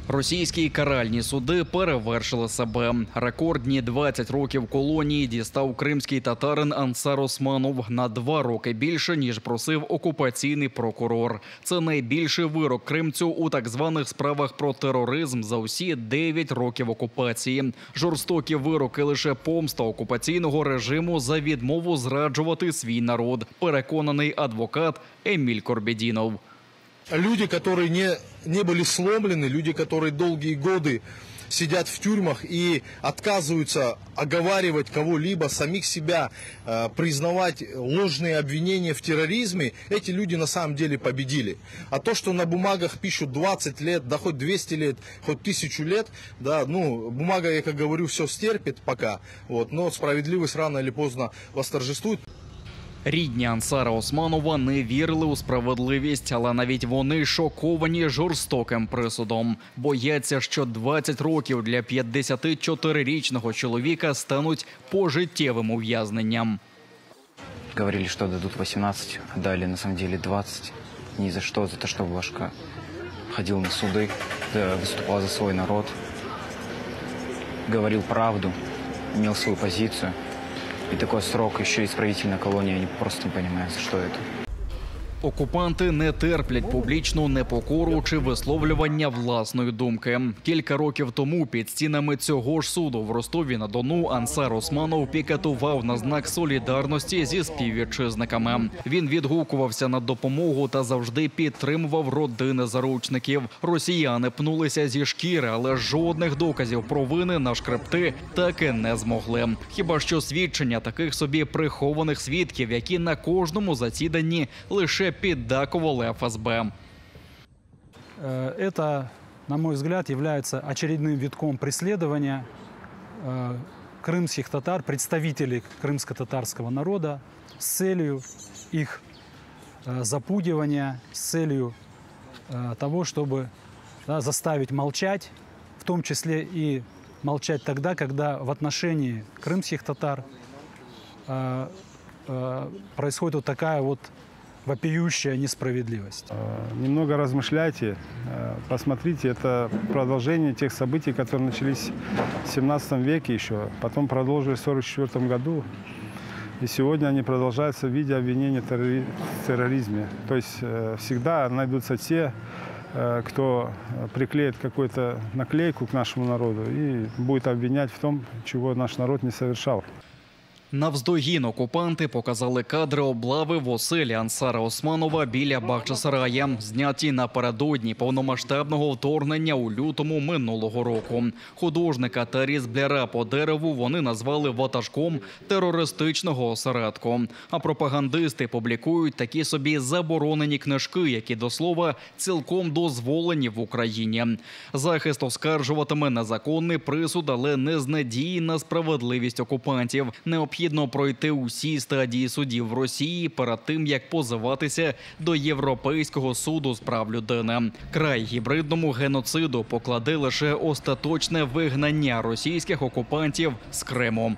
Російські каральні суди перевершили себе. Рекордні 20 років колонії дістав кримський татарин Ансар Османов на 2 роки більше, ніж просив окупаційний прокурор. Це найбільший вирок кримцю у так званих справах про тероризм за усі 9 років окупації. Жорстокі вироки – лише помста окупаційного режиму за відмову зраджувати свій народ, переконаний адвокат Еміль Корбедінов. Люди, которые не были сломлены, люди, которые долгие годы сидят в тюрьмах и отказываются оговаривать кого-либо, самих себя, признавать ложные обвинения в терроризме, эти люди на самом деле победили. А то, что на бумагах пишут 20 лет, да хоть 200 лет, хоть 1000 лет, да, бумага, я как говорю, все стерпит пока, но справедливость рано или поздно восторжествует. Рідні Ансара Османова не вірили у справедливість, але навіть вони шоковані жорстоким присудом. Бояться, що 20 років для 54-річного чоловіка стануть пожиттєвим ув'язненням. Говорили, что дадут 18, а дали на самом деле 20. Ни за что, за то, что Влашко ходил на суды, выступал за свой народ, говорил правду, имел свою позицию. И такой срок, еще исправительная колония, они просто не понимают, что это. Окупанти не терплять публічну непокору чи висловлювання власної думки. Кілька років тому під стінами цього ж суду в Ростові-на-Дону Ансар Османов пікетував на знак солідарності зі співвітчизниками. Він відгукувався на допомогу та завжди підтримував родини заручників. Росіяни пнулися зі шкіри, але жодних доказів провини нашкребти так і не змогли. Хіба що свідчення таких собі прихованих свідків, які на кожному засіданні лише піддакували ФСБ. Это, на мой взгляд, является очередным витком преследования крымских татар, представителей крымско-татарского народа с целью их запугивания, с целью того, чтобы заставить молчать, в том числе и молчать тогда, когда в отношении крымских татар происходит вот такая вот вопиющая несправедливость. Немного размышляйте, посмотрите, это продолжение тех событий, которые начались в 17 веке еще, потом продолжились в 1944 году. И сегодня они продолжаются в виде обвинений в терроризме. То есть всегда найдутся те, кто приклеит какую-то наклейку к нашему народу и будет обвинять в том, чего наш народ не совершал. Навздогін окупанти показали кадри облави в оселі Ансара Османова біля Бахчисарая, зняті напередодні повномасштабного вторгнення у лютому минулого року. Художника та різбляра по дереву вони назвали ватажком терористичного осередку. А пропагандисти публікують такі собі заборонені книжки, які, до слова, цілком дозволені в Україні. Захист оскаржуватиме незаконний присуд, але не з надії на справедливість окупантів. Необхідно пройти усі стадії судів в Росії перед тим, як позиватися до Європейського суду з прав людини. Край гібридному геноциду покладе лише остаточне вигнання російських окупантів з Криму.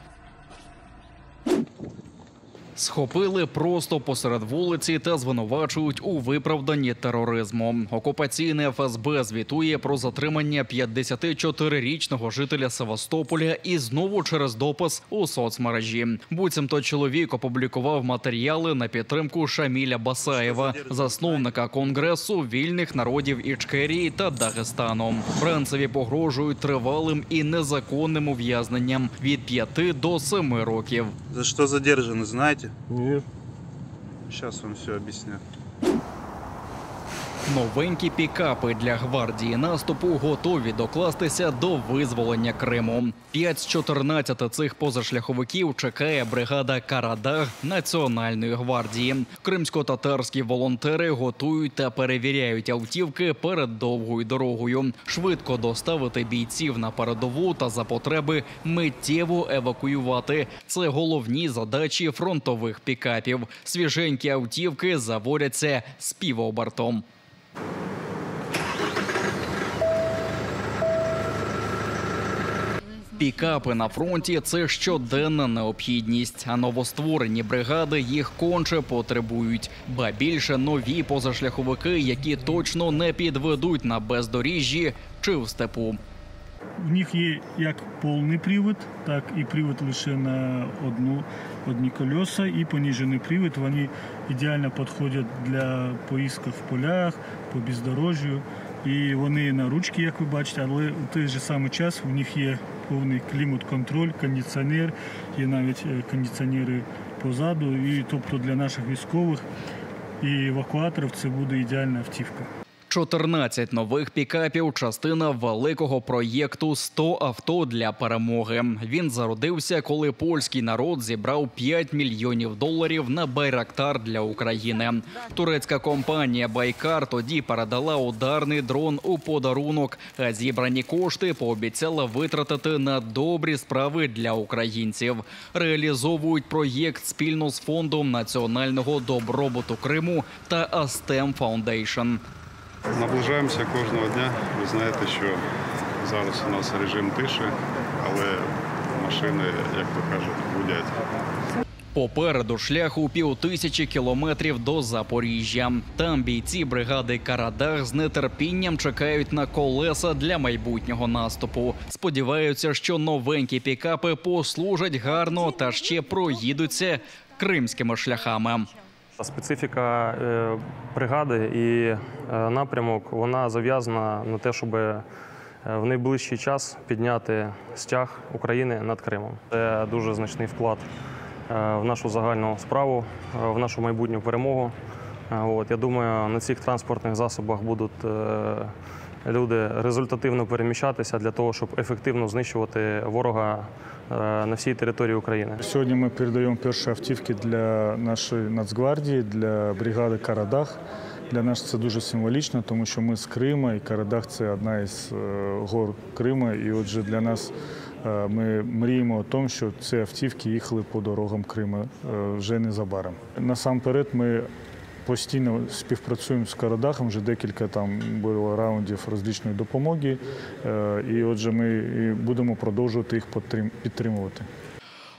Схопили просто посеред вулиці та звинувачують у виправданні тероризму. Окупаційне ФСБ звітує про затримання 54-річного жителя Севастополя і знову через допис у соцмережі. Буцімто чоловік опублікував матеріали на підтримку Шаміля Басаєва, засновника Конгресу вільних народів Ічкерії та Дагестану. Бранцеві погрожують тривалим і незаконним ув'язненням від 5 до 7 років. За що задержані, знаєте? Нет. Сейчас вам все объясню. Новенькі пікапи для гвардії наступу готові докластися до визволення Криму. 5 з 14 цих позашляховиків чекає бригада «Карадаг» Національної гвардії. Кримсько-татарські волонтери готують та перевіряють автівки перед довгою дорогою. Швидко доставити бійців на передову та за потреби миттєво евакуювати. Це головні задачі фронтових пікапів. Свіженькі автівки заводяться з півобертом. 1 Пікапи на фронті – це щоденна необхідність, а новостворені бригади їх конче потребують. Ба більше нові позашляховики, які точно не підведуть на бездоріжжі чи в степу. В них є як повний привід, так і привід лише на одні колеса і поніжений привід. Вони ідеально підходять для поїздки в полях, по бездорожжю. І вони на ручки, як ви бачите, але в той же самий час в них є повний клімат-контроль, кондиціонер, є навіть кондиціонери позаду. І тобто для наших військових і евакуаторів це буде ідеальна автівка. 14 нових пікапів – частина великого проєкту «100 авто для перемоги». Він зародився, коли польський народ зібрав $5 мільйонів на «Байрактар» для України. Турецька компанія «Байкар» тоді передала ударний дрон у подарунок, а зібрані кошти пообіцяла витратити на добрі справи для українців. Реалізовують проєкт спільно з Фондом національного добробуту Криму та Астем Фаундейшн. Наближаємося кожного дня. Ви знаєте, що зараз у нас режим тиші, але машини, як то кажуть, гудять. Попереду шлях у 5000 кілометрів до Запоріжжя. Там бійці бригади «Карадах» з нетерпінням чекають на колеса для майбутнього наступу. Сподіваються, що новенькі пікапи послужать гарно та ще проїдуться кримськими шляхами. Специфіка бригади і напрямок, вона зав'язана на те, щоб в найближчий час підняти стяг України над Кримом. Це дуже значний вклад в нашу загальну справу, в нашу майбутню перемогу. Я думаю, на цих транспортних засобах будуть люди результативно переміщатися для того, щоб ефективно знищувати ворога на всій території України. Сьогодні ми передаємо перші автівки для нашої Нацгвардії, для бригади «Карадах». Для нас це дуже символічно, тому що ми з Крима, і Карадах – це одна із гор Крима. І отже, для нас ми мріємо о тому, що ці автівки їхали по дорогам Криму вже незабаром. Насамперед ми постійно співпрацюємо з Карадахом, вже декілька там було раундів різної допомоги, і отже ми будемо продовжувати їх підтримувати.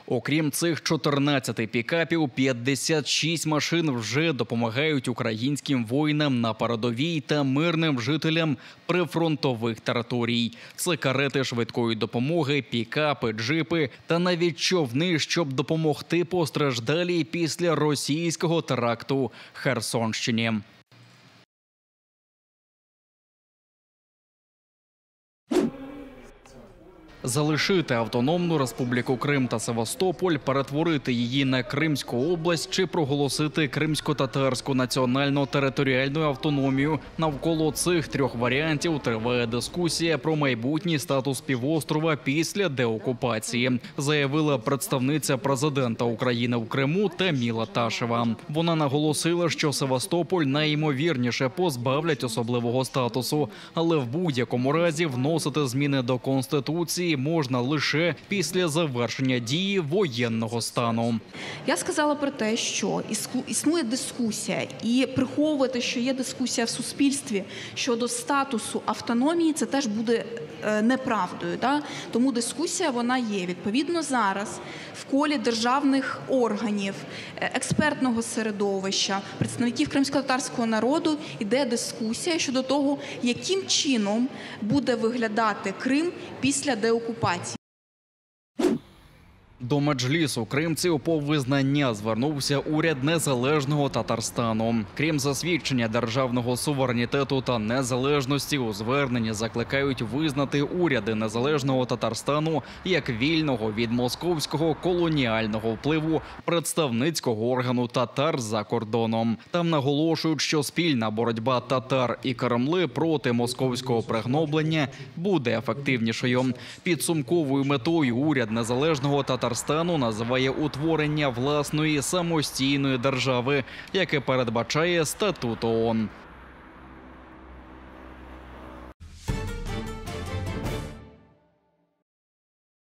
Окрім цих 14 пікапів, 56 машин вже допомагають українським воїнам на передовій та мирним жителям прифронтових територій. Це карети швидкої допомоги, пікапи, джипи та навіть човни, щоб допомогти постраждалій після російського теракту Херсонщині. Залишити Автономну Республіку Крим та Севастополь, перетворити її на Кримську область чи проголосити Кримсько-татарську національну територіальну автономію. Навколо цих трьох варіантів триває дискусія про майбутній статус півострова після деокупації, заявила представниця президента України в Криму Таміла Ташева. Вона наголосила, що Севастополь найімовірніше позбавлять особливого статусу, але в будь-якому разі вносити зміни до Конституції можна лише після завершення дії воєнного стану. Я сказала про те, що існує дискусія, і приховувати, що є дискусія в суспільстві щодо статусу автономії, це теж буде неправдою. Тому дискусія, вона є. Відповідно, зараз в колі державних органів, експертного середовища, представників кримськотатарського народу йде дискусія щодо того, яким чином буде виглядати Крим після деокупації. До Меджлісу кримців по визнання звернувся уряд незалежного Татарстану. Крім засвідчення державного суверенітету та незалежності, у зверненні закликають визнати уряди незалежного Татарстану як вільного від московського колоніального впливу представницького органу татар за кордоном. Там наголошують, що спільна боротьба татар і Кремли проти московського пригноблення буде ефективнішою. Підсумковою метою уряд незалежного Татарстану називає утворення власної самостійної держави, яке передбачає статут ООН.